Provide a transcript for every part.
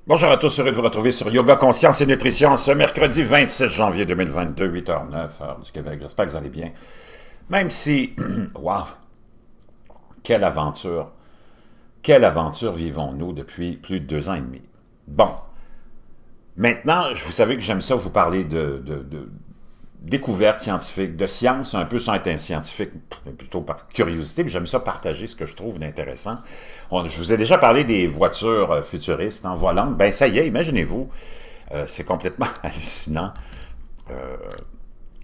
Bonjour à tous, heureux de vous retrouver sur Yoga, Conscience et Nutrition ce mercredi 26 janvier 2022, 8h09, heure du Québec. J'espère que vous allez bien. Même si, wow, quelle aventure vivons-nous depuis plus de 2 ans et demi. Bon, maintenant, vous savez que j'aime ça vous parler de découvertes scientifiques, de science, un peu sans être un scientifique, plutôt par curiosité, mais j'aime ça partager ce que je trouve d'intéressant. Je vous ai déjà parlé des voitures futuristes en volant. Ben ça y est, imaginez-vous, c'est complètement hallucinant.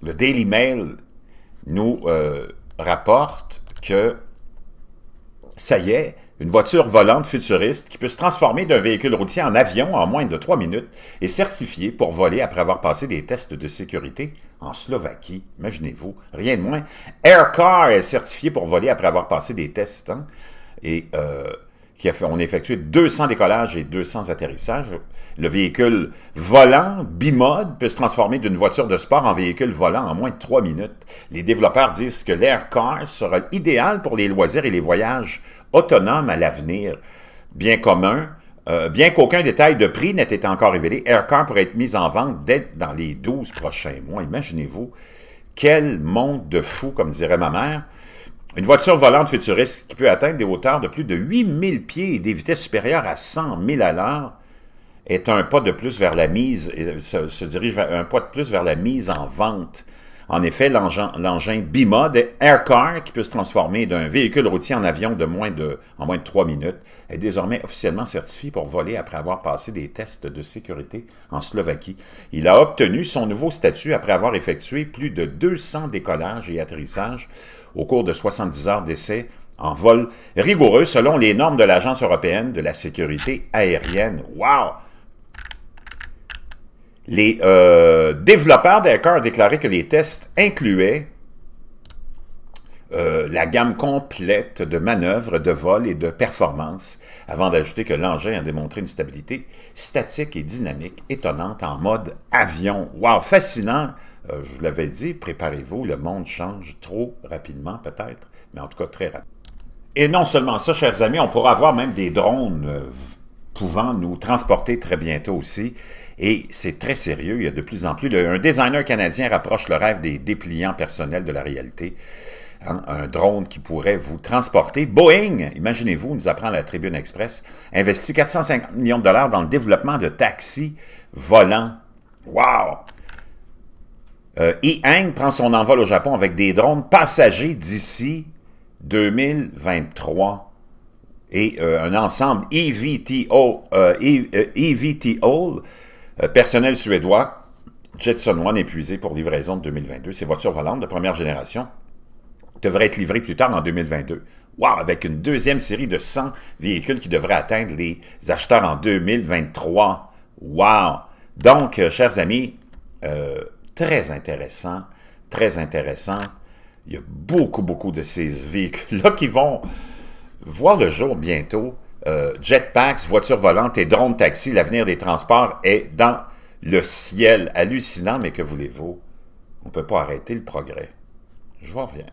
Le Daily Mail nous rapporte que ça y est, une voiture volante futuriste qui peut se transformer d'un véhicule routier en avion en moins de 3 minutes est certifiée pour voler après avoir passé des tests de sécurité en Slovaquie. Imaginez-vous, rien de moins. Aircar est certifié pour voler après avoir passé des tests et on a effectué 200 décollages et 200 atterrissages. Le véhicule volant bimode peut se transformer d'une voiture de sport en véhicule volant en moins de 3 minutes. Les développeurs disent que l'Aircar sera idéal pour les loisirs et les voyages autonomes à l'avenir. Bien qu'aucun détail de prix n'ait été encore révélé, Aircar pourrait être mis en vente dès dans les 12 prochains mois. Imaginez-vous, quel monde de fou, comme dirait ma mère. Une voiture volante futuriste qui peut atteindre des hauteurs de plus de 8000 pieds et des vitesses supérieures à 100 000 à l'heure est un pas de plus vers la mise, se dirige vers un pas de plus vers la mise en vente. En effet, l'engin bimode Aircar, qui peut se transformer d'un véhicule routier en avion en moins de 3 minutes, est désormais officiellement certifié pour voler après avoir passé des tests de sécurité en Slovaquie. Il a obtenu son nouveau statut après avoir effectué plus de 200 décollages et atterrissages au cours de 70 heures d'essai en vol rigoureux selon les normes de l'Agence européenne de la sécurité aérienne. Wow! Les développeurs d'Aircar ont déclaré que les tests incluaient la gamme complète de manœuvres, de vol et de performance, avant d'ajouter que l'engin a démontré une stabilité statique et dynamique étonnante en mode avion. Wow, fascinant! Je vous l'avais dit, préparez-vous, le monde change trop rapidement peut-être, mais en tout cas très rapidement. Et non seulement ça, chers amis, on pourra avoir même des drones pouvant nous transporter très bientôt aussi. Et c'est très sérieux, il y a de plus en plus. Un designer canadien rapproche le rêve des dépliants personnels de la réalité. Un drone qui pourrait vous transporter. Boeing, imaginez-vous, nous apprend la Tribune Express, investit 450 millions de dollars dans le développement de taxis volants. Wow! E-Hang prend son envol au Japon avec des drones passagers d'ici 2023. Et un ensemble eVTOL, personnel suédois, Jetson One épuisé pour livraison de 2022. Ces voitures volantes de première génération devraient être livrées plus tard en 2022. Wow! Avec une deuxième série de 100 véhicules qui devraient atteindre les acheteurs en 2023. Wow! Donc, chers amis, très intéressant, très intéressant. Il y a beaucoup de ces véhicules-là qui vont voir le jour bientôt. Jetpacks, voitures volantes et drones taxis, l'avenir des transports est dans le ciel. Hallucinant, mais que voulez-vous? On ne peut pas arrêter le progrès. Je vous reviens.